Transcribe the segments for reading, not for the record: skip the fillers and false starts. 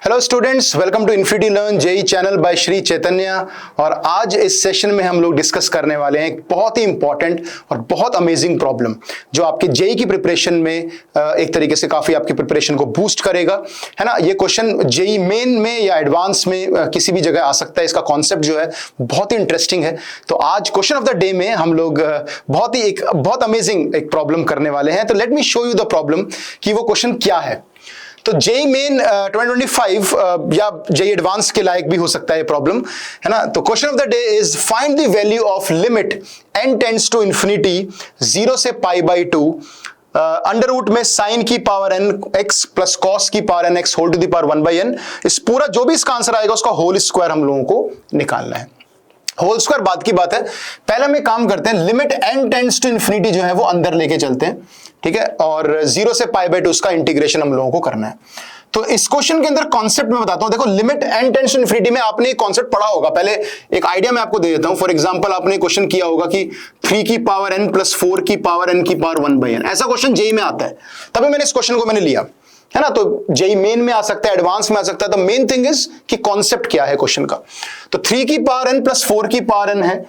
Hello students, welcome to infinity learn JEE channel by Shri Chaitanya. और आज इस सेशन में हम लोग डिस्कस करने वाले हैं एक बहुत ही इंपॉर्टेंट और बहुत अमेजिंग प्रॉब्लम जो आपके जेई की प्रिपरेशन में एक तरीके से काफी आपकी प्रिपरेशन को बूस्ट करेगा, है ना। ये क्वेश्चन जेई मेन में या एडवांस में किसी भी जगह आ सकता है। इसका कॉन्सेप्ट जो है बहुत ही इंटरेस्टिंग है। तो आज क्वेश्चन ऑफ द डे में हम लोग बहुत अमेजिंग एक प्रॉब्लम करने वाले हैं। तो let me show you the problem कि वो क्वेश्चन क्या है। तो जेई मेन 2025 या जेई एडवांस के लायक भी हो सकता है ये प्रॉब्लम, है ना। तो question of the day is find the value of limit n tends to infinity 0 से π/2 अंडर रूट में साइन की power n x plus cos की power n x whole to the power 1/n। इस पूरा जो भी इसका आंसर आएगा उसका होल स्क्वायर हम लोगों को निकालना है। होल स्क्वायर बाद की बात है, पहले हम एक काम करते हैं, limit n tends to infinity जो है वो अंदर लेके चलते हैं, ठीक है। और 0 से π/2 उसका इंटीग्रेशन हम लोगों को करना है। तो इस क्वेश्चन के अंदर कॉन्सेप्ट में बताता हूं। देखो, limit n tends to infinity में आपने एक कॉन्सेप्ट पढ़ा होगा। पहले एक आइडिया मैं आपको दे देता हूं। फॉर एग्जांपल, आपने क्वेश्चन किया होगा कि 3 की पावर n प्लस 4 की पावर n की पावर 1/n, ऐसा क्वेश्चन जेई में आता है। तभी मैंने इस क्वेश्चन को लिया, है ना। तो जेई मेन में आ सकता है, एडवांस में आ सकता है। तो मेन थिंग इज कि कॉन्सेप्ट क्या है क्वेश्चन का। तो 3 की पावर n प्लस 4 की पावर n है।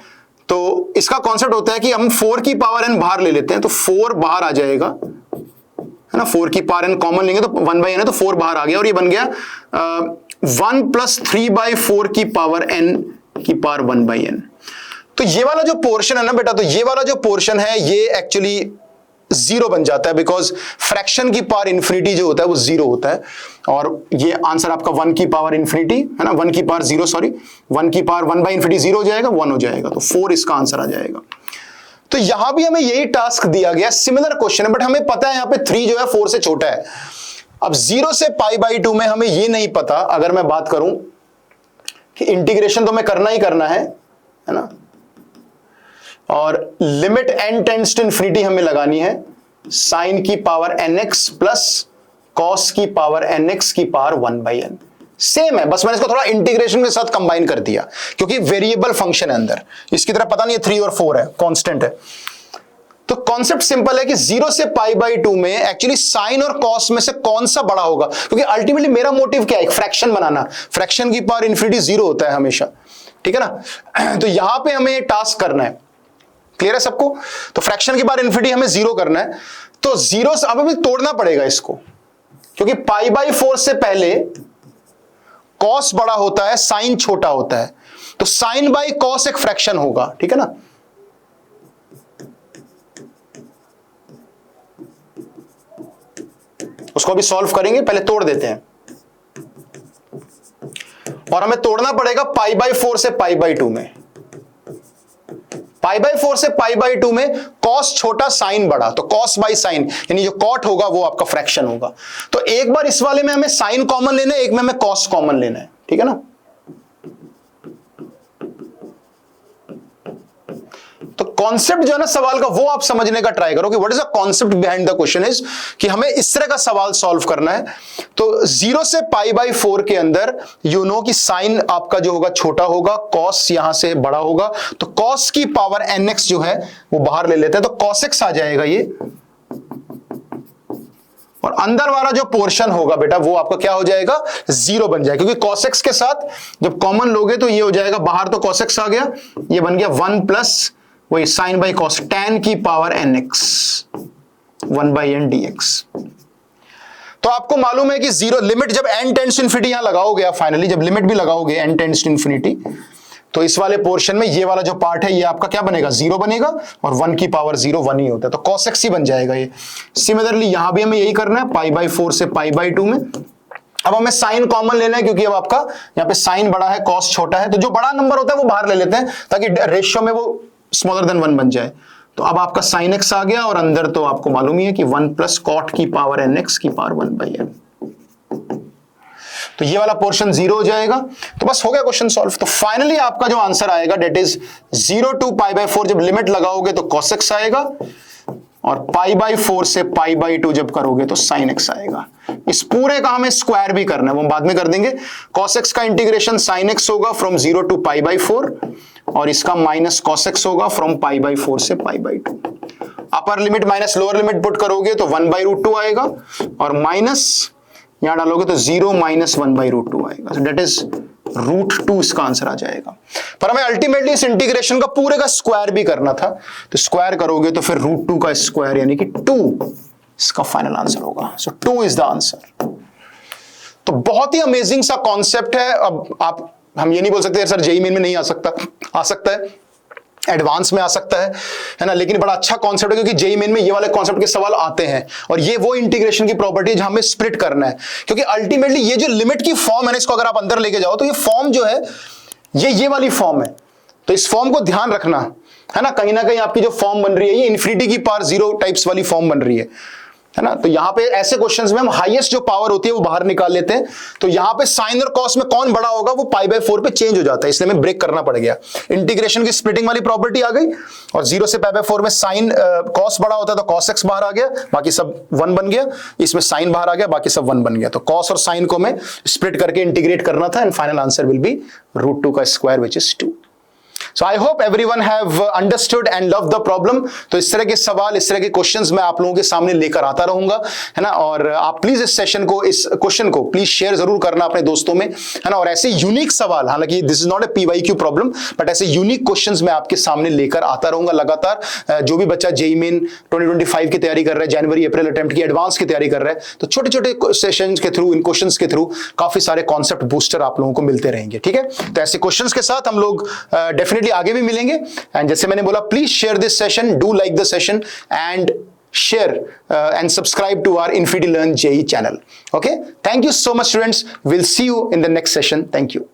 तो इसका कॉन्सेप्ट होता है कि हम 4 की पावर n बाहर ले लेते हैं, तो 4 बाहर आ जाएगा, है ना। 4 की पावर n कॉमन लेंगे तो 1/n है, तो 4 बाहर आ गया और ये बन गया 1 प्लस 3/4 की पावर n की पावर 1/n। तो ये वाला जो पोर्शन है ना बेटा, तो ये वाला जो पोर्शन है ये एक्चुअली 0 बन जाता है, बिकॉज फ्रैक्शन की पावर इंफिनिटी जो होता है वो 0 होता है। और ये आंसर आपका 1 की पावर इंफिनिटी, है ना, 1 की पावर 0, सॉरी 1 की पावर 1/इंफिनिटी 0 हो जाएगा, 1 हो जाएगा, तो 4 इसका आंसर आ जाएगा। तो यहां भी हमें यही टास्क दिया गया, सिमिलर क्वेश्चन है, बट हमें पता है यहां पे 3 जो है 4 से छोटा है। अब 0 से π/2 में हमें ये नहीं पता, अगर मैं बात करूं कि इंटीग्रेशन तो हमें करना ही करना है ना। और limit n tends to infinity हमें लगानी है साइन की पावर nx प्लस कॉस की पावर nx की पावर 1/n। सेम है, बस मैंने इसको थोड़ा इंटीग्रेशन के साथ कंबाइन कर दिया, क्योंकि वेरिएबल फंक्शन है अंदर। इसकी तरह पता नहीं है 3 और 4 है, कांस्टेंट है। तो कॉन्सेप्ट सिंपल है कि 0 से π/2 में एक्चुअली साइन और कॉस में से कौन सा बड़ा होगा, क्योंकि अल्टीमेटली मेरा मोटिव क्या है, एक फ्रैक्शन बनाना। फ्रैक्शन की पावर इंफिनिटी 0 होता है हमेशा, ठीक है ना। तो यहां पे हमें टास्क करना है, क्लियर है सबको। तो फ्रैक्शन की पावर इंफिनिटी हमें 0 करना है। तो 0 से अब हमें तोड़ना पड़ेगा इसको, क्योंकि π/4 से पहले कॉस बड़ा होता है, साइन छोटा होता है। तो साइन बाई कॉस एक फ्रैक्शन होगा, ठीक है ना। उसको अभी सॉल्व करेंगे, पहले तोड़ देते हैं। और हमें तोड़ना पड़ेगा π/4 से π/2 में। π/4 से π/2 में कॉस छोटा साइन बड़ा, तो कॉस बाई साइन, यानी जो कॉट होगा वो आपका फ्रैक्शन होगा। तो एक बार इस वाले में हमें साइन कॉमन लेना है, एक में हमें कॉस कॉमन लेना है, ठीक है ना। तो कॉन्सेप्ट जो है ना सवाल का, वो आप समझने का ट्राई करो कि what is the concept behind the question is, कि हमें इस तरह का सवाल सॉल्व करना है। तो 0 से π/4 के अंदर यू नो कि साइन आपका जो होगा छोटा होगा, कॉस यहां से बड़ा होगा। तो कॉस की पावर nx जो है वो बाहर ले लेते हैं, तो cos x आ जाएगा ये। और अंदर वाला जो पोर्शन होगा बेटा वो आपका क्या हो जाएगा, 0 बन जाएगा, क्योंकि cos x के साथ जब कॉमन लोगे तो ये हो जाएगा बाहर, तो cos x आ गया, ये बन गया 1 प्लस वही साइन बाई कॉस tan की पावर nx 1/n dx। तो आपको मालूम है कि 0 लिमिट जब n टेंड्स टू इंफिनिटी यहां लगाओगे आप, फाइनली जब लिमिट भी लगाओगे n टेंड्स टू इंफिनिटी, तो इस वाले पोर्शन में ये वाला जो पार्ट है ये आपका क्या बनेगा, 0 बनेगा। और 1 की पावर 0 1 ही होता है, तो cos x ही बन जाएगा ये। सिमिलरली यहां भी हमें यही करना है, π/4 से π/2 में। अब हमें साइन कॉमन लेना है, क्योंकि अब आपका यहाँ पे साइन बड़ा है, कॉस छोटा है, तो जो बड़ा नंबर होता है वो बाहर ले लेते हैं, ताकि रेशियो में वो स्मॉलर देन 1 बन जाए। तो अब आपका साइन x आ गया, और अंदर तो आपको मालूम ही है कि 1 प्लस कॉट की पावर nx की पावर 1/n। तो ये वाला पोर्शन 0 हो जाएगा। तो बस हो गया क्वेश्चन सॉल्व। तो फाइनली आपका जो आंसर आएगा डेट इज 0 टू π/4, जब लिमिट लगाओगे तो cos x आएगा, और π/4 से π/2 जब करोगे तो sin x आएगा। इस पूरे का हमें स्क्वायर भी करना है, वो हम बाद में कर देंगे। cos x का इंटीग्रेशन sin x होगा फ्रॉम 0 टू π/4, और इसका माइनस cos x होगा फ्रॉम π/4 से π/2। Upper limit minus lower limit put करोगे तो 1/√2 आएगा, और माइनस यहां डालोगे तो 0 - 1/√2 आएगा, सो दैट इज √2 इसका आंसर आ जाएगा। पर हमें अल्टीमेटली इस इंटीग्रेशन का पूरे का स्क्वायर भी करना था, तो स्क्वायर करोगे तो फिर √2 का स्क्वायर यानी कि 2 इसका फाइनल आंसर होगा। सो 2 इज द आंसर। तो बहुत ही अमेजिंग सा कॉन्सेप्ट है। अब हम ये नहीं बोल सकते सर जेईई मेन में नहीं आ सकता है, एडवांस में आ सकता है ना, लेकिन बड़ा अच्छा कॉन्सेप्ट है क्योंकि जेईई मेन में ये वाले कॉन्सेप्ट के सवाल आते हैं और ये वो इंटीग्रेशन की प्रॉपर्टी है जहां हमें स्प्लिट करना है, क्योंकि अल्टीमेटली ये जो लिमिट की फॉर्म है ना, इसको अगर आप अंदर लेके जाओ तो ये फॉर्म जो है ये वाली फॉर्म है। तो इस फॉर्म को ध्यान रखना है ना कहीं आपकी जो फॉर्म बन रही है ये इन्फिनिटी की पावर 0 टाइप्स वाली फॉर्म बन रही है ना। तो यहां पे ऐसे क्वेश्चंस में हम हाईएस्ट जो पावर होती है वो बाहर निकाल लेते हैं, तो यहां पे साइन और कॉस में कौन बड़ा होगा वो π/4 पे चेंज हो जाता है, इसलिए हमें ब्रेक करना पड़ गया। इंटीग्रेशन की स्प्लिटिंग वाली प्रॉपर्टी आ गई और 0 से π/4 में साइन कॉस बड़ा होता है तो cos x बाहर आ गया, बाकी सब 1 बन गया, इसमें साइन बाहर आ गया, बाकी सब 1 बन गया। तो कॉस और साइन को हमें स्प्लिट करके इंटीग्रेट करना था and final answer will be √2 का square which is 2। So I hope everyone have understood and loved the problem। तो इस तरह के सवाल, इस तरह के क्वेश्चंस मैं आप लोगों के सामने लेकर आता रहूंगा, है ना। और आप प्लीज इस क्वेश्चन को प्लीज शेयर जरूर करना अपने दोस्तों में, है ना। और ऐसे यूनिक सवाल, हालांकि this is not a PYQ problem, but ऐसे यूनिक क्वेश्चंस मैं आपके सामने लेकर आता रहूंगा लगातार। जो भी बच्चा जेईई मेन 2025 की तैयारी कर रहा है, जनवरी अप्रैल अटेम्प्ट की एडवांस की तैयारी कर रहा है, तो छोटे छोटे सेशंस के थ्रू, इन क्वेश्चंस के थ्रू काफी सारे कॉन्सेप्ट बूस्टर आप लोगों को मिलते रहेंगे, ठीक है। तो ऐसे क्वेश्चंस के साथ हम लोग डेफिनेटली आगे भी मिलेंगे। एंड जैसे मैंने बोला, please share this session, do like the session and share and subscribe to our Infinity Learn JEE channel. Okay, thank you so much students, we'll see you in the next session. Thank you.